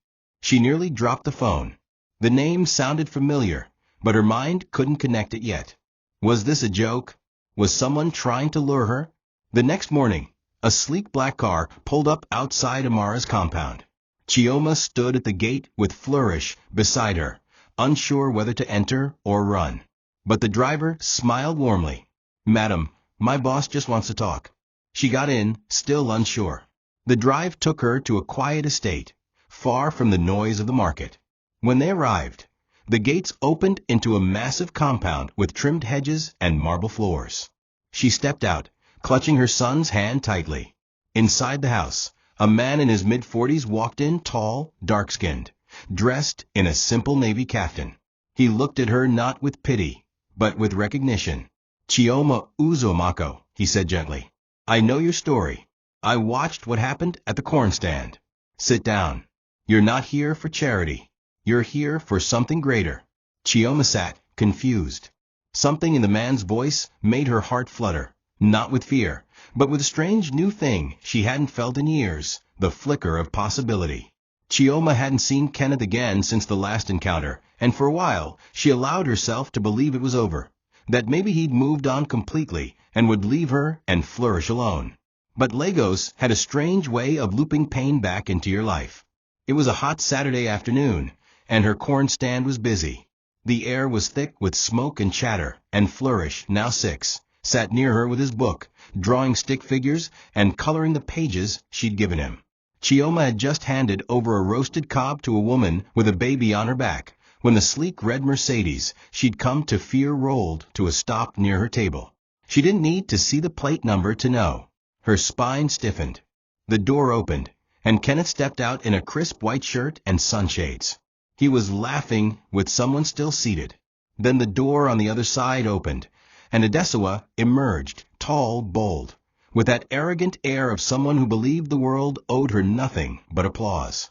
She nearly dropped the phone. The name sounded familiar, but her mind couldn't connect it yet. Was this a joke? Was someone trying to lure her? The next morning, a sleek black car pulled up outside Amara's compound. Chioma stood at the gate with Flourish beside her, unsure whether to enter or run. But the driver smiled warmly. Madam, my boss just wants to talk. She got in, still unsure. The drive took her to a quiet estate, far from the noise of the market. When they arrived, the gates opened into a massive compound with trimmed hedges and marble floors. She stepped out, clutching her son's hand tightly. Inside the house, a man in his mid-40s walked in, tall, dark-skinned, dressed in a simple navy kaftan. He looked at her not with pity, but with recognition. Chioma Uzumako, he said gently. I know your story. I watched what happened at the corn stand. Sit down. You're not here for charity. You're here for something greater. Chioma sat, confused. Something in the man's voice made her heart flutter, not with fear, but with a strange new thing she hadn't felt in years, the flicker of possibility. Chioma hadn't seen Kenneth again since the last encounter, and for a while she allowed herself to believe it was over, that maybe he'd moved on completely and would leave her and Flourish alone. But Lagos had a strange way of looping pain back into your life. It was a hot Saturday afternoon, and her corn stand was busy. The air was thick with smoke and chatter, and Flourish, now 6, sat near her with his book, drawing stick figures and coloring the pages she'd given him. Chioma had just handed over a roasted cob to a woman with a baby on her back, when the sleek red Mercedes she'd come to fear rolled to a stop near her table. She didn't need to see the plate number to know. Her spine stiffened. The door opened, and Kenneth stepped out in a crisp white shirt and sunshades. He was laughing with someone still seated. Then the door on the other side opened, and Adesawa emerged, tall, bold, with that arrogant air of someone who believed the world owed her nothing but applause.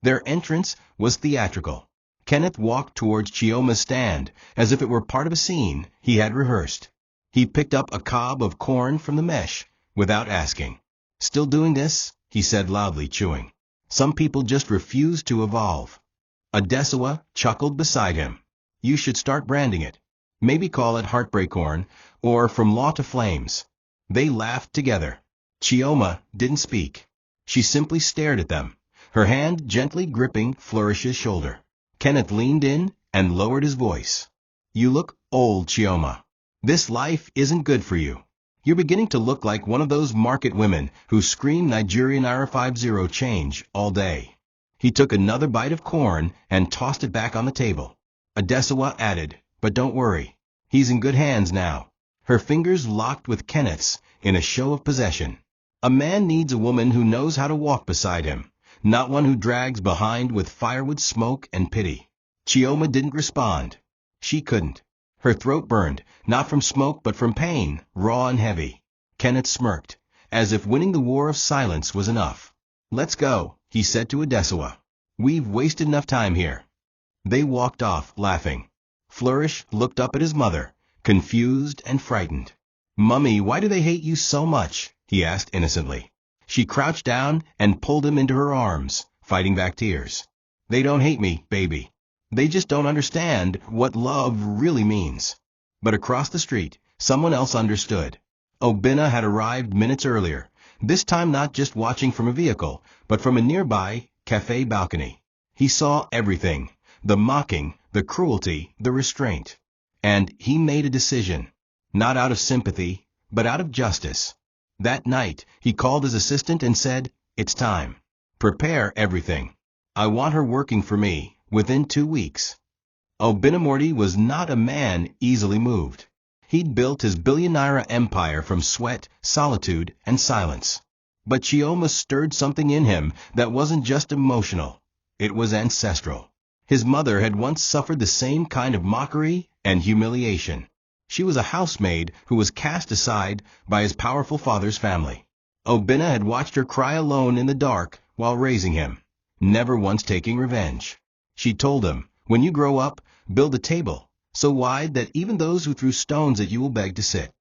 Their entrance was theatrical. Kenneth walked towards Chioma's stand as if it were part of a scene he had rehearsed. He picked up a cob of corn from the mesh without asking. "Still doing this?" he said loudly, chewing. "Some people just refuse to evolve." Adesawa chuckled beside him. "You should start branding it. Maybe call it Heartbreak Corn or From Law to Flames." They laughed together. Chioma didn't speak. She simply stared at them, her hand gently gripping Flourish's shoulder. Kenneth leaned in and lowered his voice. "You look old, Chioma. This life isn't good for you. You're beginning to look like one of those market women who scream Nigerian Naira 50 change all day." He took another bite of corn and tossed it back on the table. Adesawa added, "But don't worry. He's in good hands now." Her fingers locked with Kenneth's in a show of possession. A man needs a woman who knows how to walk beside him, not one who drags behind with firewood smoke and pity. Chioma didn't respond. She couldn't. Her throat burned, not from smoke but from pain, raw and heavy. Kenneth smirked, as if winning the war of silence was enough. "Let's go," he said to Adesawa. "We've wasted enough time here." They walked off, laughing. Flourish looked up at his mother, confused and frightened. "Mummy, why do they hate you so much?" he asked innocently. She crouched down and pulled him into her arms, fighting back tears. "They don't hate me, baby. They just don't understand what love really means." But across the street, someone else understood. Obinna had arrived minutes earlier, this time not just watching from a vehicle, but from a nearby cafe balcony. He saw everything, the mocking, the cruelty, the restraint. And he made a decision, not out of sympathy, but out of justice. That night, he called his assistant and said, "It's time. Prepare everything. I want her working for me within 2 weeks." Obinamorty was not a man easily moved. He'd built his billionaire empire from sweat, solitude, and silence. But Chioma stirred something in him that wasn't just emotional. It was ancestral. His mother had once suffered the same kind of mockery and humiliation. She was a housemaid who was cast aside by his powerful father's family. Obinna had watched her cry alone in the dark while raising him, never once taking revenge. She told him, "When you grow up, build a table, so wide that even those who threw stones at you will beg to sit."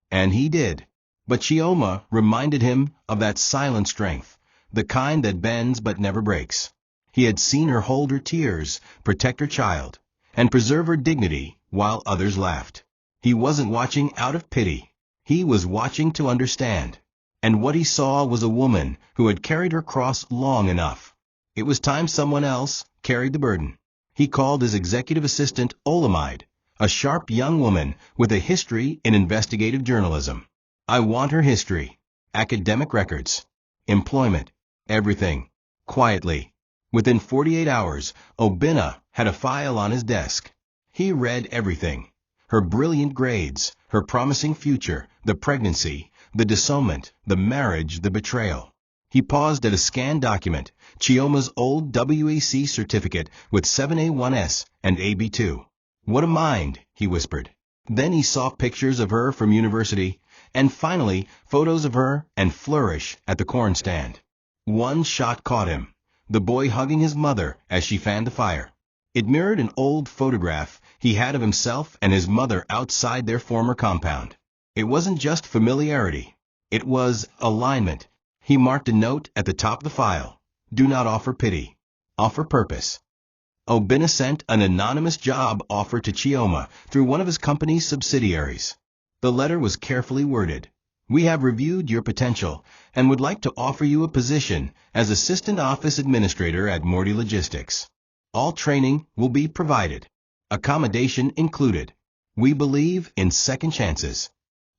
And he did. But Chioma reminded him of that silent strength, the kind that bends but never breaks. He had seen her hold her tears, protect her child, and preserve her dignity while others laughed. He wasn't watching out of pity. He was watching to understand. And what he saw was a woman who had carried her cross long enough. It was time someone else carried the burden. He called his executive assistant Olamide, a sharp young woman with a history in investigative journalism. "I want her history, academic records, employment, everything." Quietly. Within 48 hours, Obinna had a file on his desk. He read everything. Her brilliant grades, her promising future, the pregnancy, the disownment, the marriage, the betrayal. He paused at a scanned document, Chioma's old WAC certificate with 7A1S and AB2. "What a mind," he whispered. Then he saw pictures of her from university, and finally photos of her and Flourish at the corn stand. One shot caught him, the boy hugging his mother as she fanned the fire. It mirrored an old photograph he had of himself and his mother outside their former compound. It wasn't just familiarity. It was alignment. He marked a note at the top of the file. "Do not offer pity. Offer purpose." Obinna sent an anonymous job offer to Chioma through one of his company's subsidiaries. The letter was carefully worded. "We have reviewed your potential and would like to offer you a position as Assistant Office Administrator at Morty Logistics. All training will be provided. Accommodation included. We believe in second chances."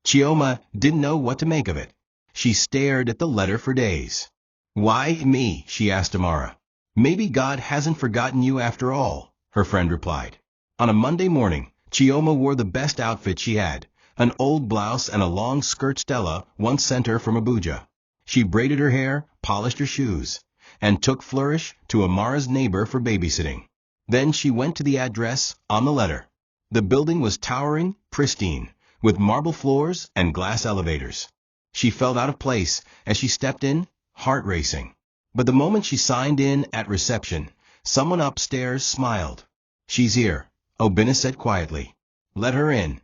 Chioma didn't know what to make of it. She stared at the letter for days. "Why me?" she asked Amara. "Maybe God hasn't forgotten you after all," her friend replied. On a Monday morning, Chioma wore the best outfit she had, an old blouse and a long skirt Stella once sent her from Abuja. She braided her hair, polished her shoes, and took Flourish to Amara's neighbor for babysitting. Then she went to the address on the letter. The building was towering, pristine, with marble floors and glass elevators. She felt out of place as she stepped in, heart racing. But the moment she signed in at reception, someone upstairs smiled. "She's here," Obina said quietly. "Let her in."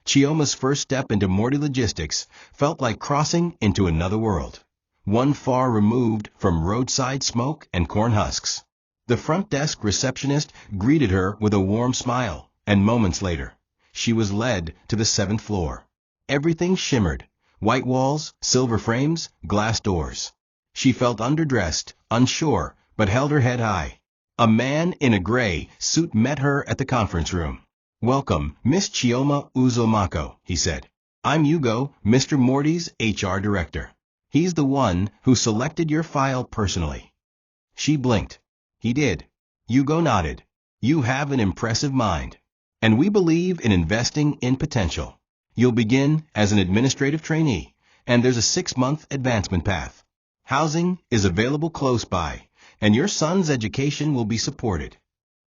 Chioma's first step into Morty Logistics felt like crossing into another world, one far removed from roadside smoke and corn husks. The front desk receptionist greeted her with a warm smile, and moments later, she was led to the 7th floor. Everything shimmered: white walls, silver frames, glass doors. She felt underdressed, unsure, but held her head high. A man in a gray suit met her at the conference room. "Welcome, Miss Chioma Uzumako," he said. "I'm Hugo, Mr. Morty's HR director. He's the one who selected your file personally." She blinked. He did. Hugo nodded. "You have an impressive mind, and we believe in investing in potential. You'll begin as an administrative trainee, and there's a 6-month advancement path. Housing is available close by, and your son's education will be supported."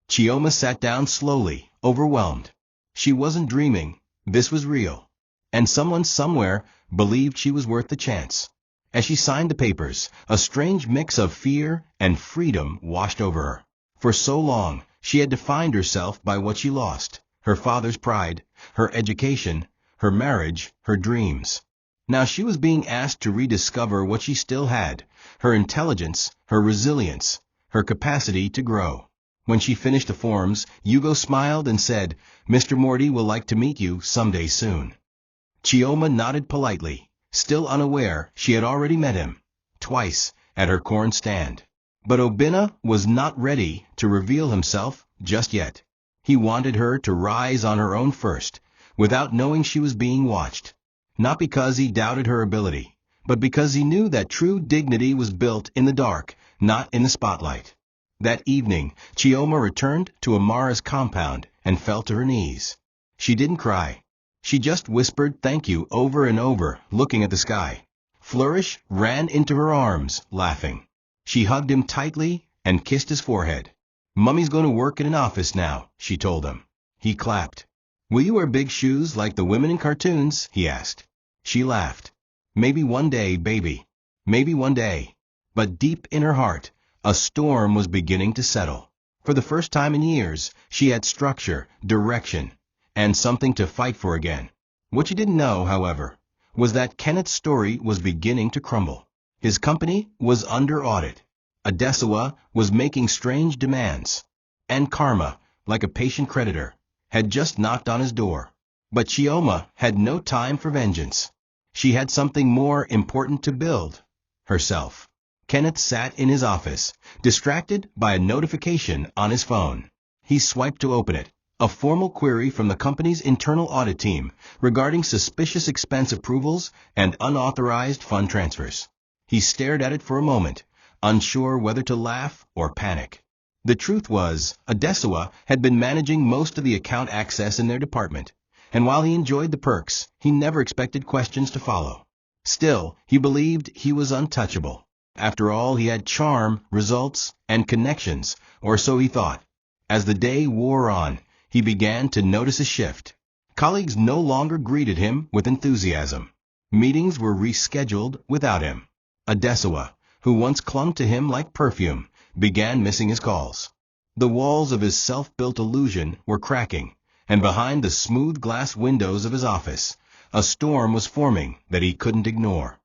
Chioma sat down slowly, overwhelmed. She wasn't dreaming. This was real. And someone somewhere believed she was worth the chance. As she signed the papers, a strange mix of fear and freedom washed over her. For so long, she had defined herself by what she lost: her father's pride, her education, her marriage, her dreams. Now she was being asked to rediscover what she still had: her intelligence, her resilience, her capacity to grow. When she finished the forms, Hugo smiled and said, "Mr. Morty will like to meet you someday soon." Chioma nodded politely, still unaware she had already met him, twice, at her corn stand. But Obina was not ready to reveal himself just yet. He wanted her to rise on her own first, without knowing she was being watched. Not because he doubted her ability, but because he knew that true dignity was built in the dark, not in the spotlight. That evening, Chioma returned to Amara's compound and fell to her knees. She didn't cry. She just whispered thank you over and over, looking at the sky. Flourish ran into her arms, laughing. She hugged him tightly and kissed his forehead. "Mummy's going to work in an office now," she told him. He clapped. "Will you wear big shoes like the women in cartoons?" he asked. She laughed. "Maybe one day, baby. Maybe one day." But deep in her heart, a storm was beginning to settle. For the first time in years, she had structure, direction, and something to fight for again. What she didn't know, however, was that Kenneth's story was beginning to crumble. His company was under audit. Adesawa was making strange demands. And karma, like a patient creditor, had just knocked on his door. But Chioma had no time for vengeance. She had something more important to build: herself. Kenneth sat in his office, distracted by a notification on his phone. He swiped to open it, a formal query from the company's internal audit team regarding suspicious expense approvals and unauthorized fund transfers. He stared at it for a moment, unsure whether to laugh or panic. The truth was, Adesawa had been managing most of the account access in their department, and while he enjoyed the perks, he never expected questions to follow. Still, he believed he was untouchable. After all, he had charm, results, and connections, or so he thought. As the day wore on, he began to notice a shift. Colleagues no longer greeted him with enthusiasm. Meetings were rescheduled without him. Adesawa, who once clung to him like perfume, began missing his calls. The walls of his self-built illusion were cracking, and behind the smooth glass windows of his office, a storm was forming that he couldn't ignore.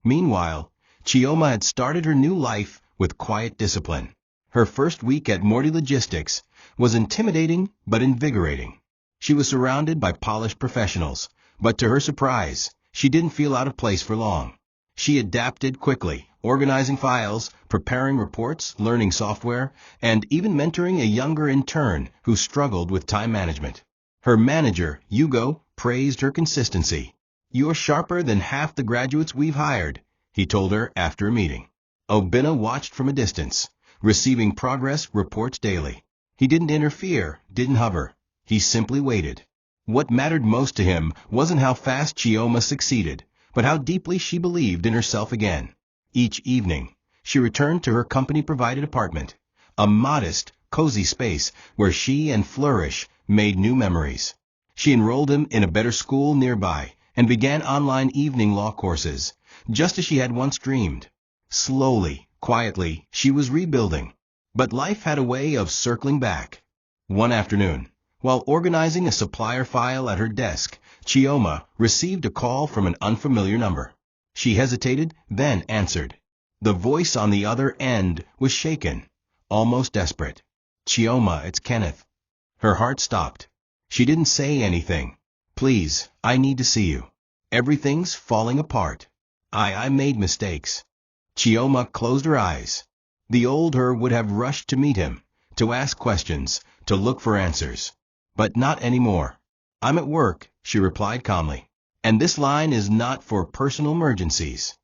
Meanwhile, Chioma had started her new life with quiet discipline. Her first week at Morty Logistics was intimidating but invigorating. She was surrounded by polished professionals, but to her surprise, she didn't feel out of place for long. She adapted quickly, organizing files, preparing reports, learning software, and even mentoring a younger intern who struggled with time management. Her manager, Hugo, praised her consistency. "You're sharper than half the graduates we've hired," he told her after a meeting. Obina watched from a distance, receiving progress reports daily. He didn't interfere, didn't hover. He simply waited. What mattered most to him wasn't how fast Chioma succeeded, but how deeply she believed in herself again. Each evening, she returned to her company-provided apartment, a modest, cozy space where she and Flourish made new memories. She enrolled him in a better school nearby and began online evening law courses, just as she had once dreamed. Slowly, quietly, she was rebuilding. But life had a way of circling back. One afternoon, while organizing a supplier file at her desk, Chioma received a call from an unfamiliar number. She hesitated, then answered. The voice on the other end was shaken, almost desperate. "Chioma, it's Kenneth." Her heart stopped. She didn't say anything. "Please, I need to see you. Everything's falling apart. I made mistakes." Chioma closed her eyes. The old her would have rushed to meet him, to ask questions, to look for answers. But not anymore. "I'm at work," she replied calmly. "And this line is not for personal emergencies."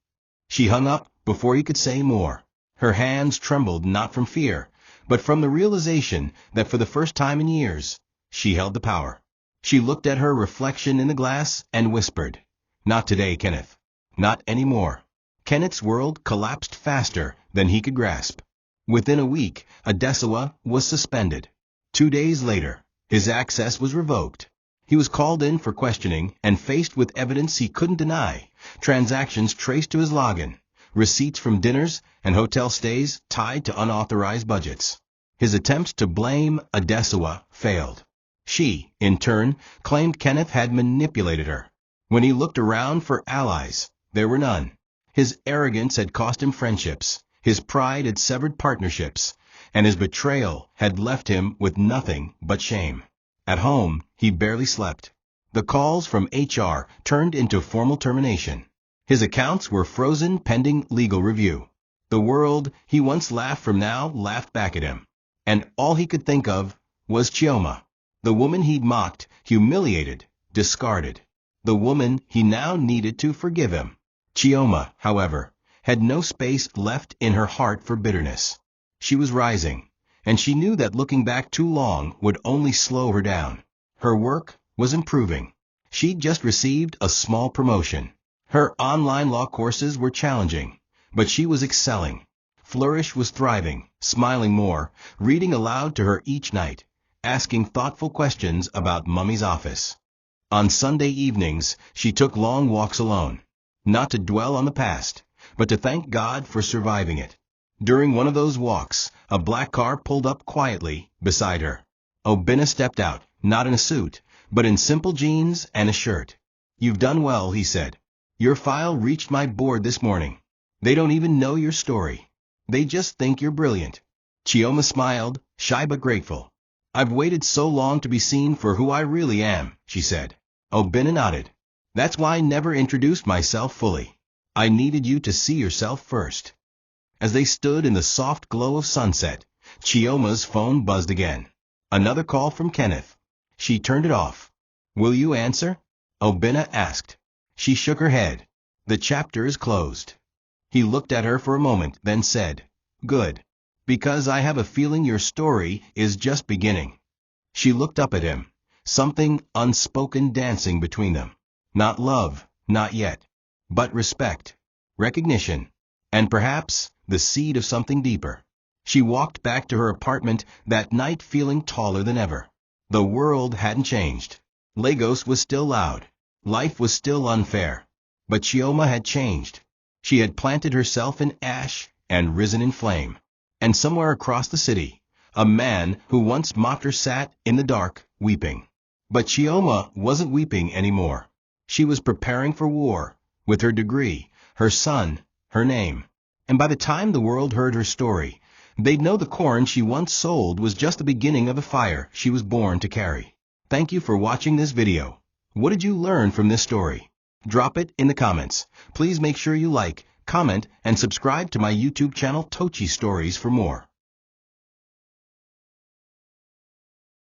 She hung up before he could say more. Her hands trembled not from fear, but from the realization that for the first time in years, she held the power. She looked at her reflection in the glass and whispered, "Not today, Kenneth. Not anymore." Kenneth's world collapsed faster than he could grasp. Within a week, Adesawa was suspended. 2 days later, his access was revoked. He was called in for questioning and faced with evidence he couldn't deny, transactions traced to his login, receipts from dinners and hotel stays tied to unauthorized budgets. His attempt to blame Adesawa failed. She, in turn, claimed Kenneth had manipulated her. When he looked around for allies, there were none. His arrogance had cost him friendships, his pride had severed partnerships, and his betrayal had left him with nothing but shame. At home, he barely slept. The calls from HR turned into formal termination. His accounts were frozen pending legal review. The world he once laughed from now laughed back at him. And all he could think of was Chioma, the woman he'd mocked, humiliated, discarded. The woman he now needed to forgive him. Chioma, however, had no space left in her heart for bitterness. She was rising, and she knew that looking back too long would only slow her down. Her work was improving. She'd just received a small promotion. Her online law courses were challenging, but she was excelling. Flourish was thriving, smiling more, reading aloud to her each night, asking thoughtful questions about Mummy's office. On Sunday evenings, she took long walks alone, not to dwell on the past, but to thank God for surviving it. During one of those walks, a black car pulled up quietly beside her. Obina stepped out, not in a suit, but in simple jeans and a shirt. "You've done well," he said. "Your file reached my board this morning. They don't even know your story. They just think you're brilliant." Chioma smiled, shy but grateful. "I've waited so long to be seen for who I really am," she said. Obina nodded. "That's why I never introduced myself fully. I needed you to see yourself first." As they stood in the soft glow of sunset, Chioma's phone buzzed again. Another call from Kenneth. She turned it off. "Will you answer?" Obina asked. She shook her head. "The chapter is closed." He looked at her for a moment, then said, "Good. Because I have a feeling your story is just beginning." She looked up at him, something unspoken dancing between them. Not love, not yet, but respect, recognition, and perhaps the seed of something deeper. She walked back to her apartment that night feeling taller than ever. The world hadn't changed. Lagos was still loud. Life was still unfair. But Chioma had changed. She had planted herself in ash and risen in flame. And somewhere across the city, a man who once mocked her sat in the dark, weeping. But Chioma wasn't weeping anymore. She was preparing for war, with her degree, her son, her name. And by the time the world heard her story, they'd know the corn she once sold was just the beginning of a fire she was born to carry. Thank you for watching this video. What did you learn from this story? Drop it in the comments. Please make sure you like, comment, and subscribe to my YouTube channel Tochi Stories for more.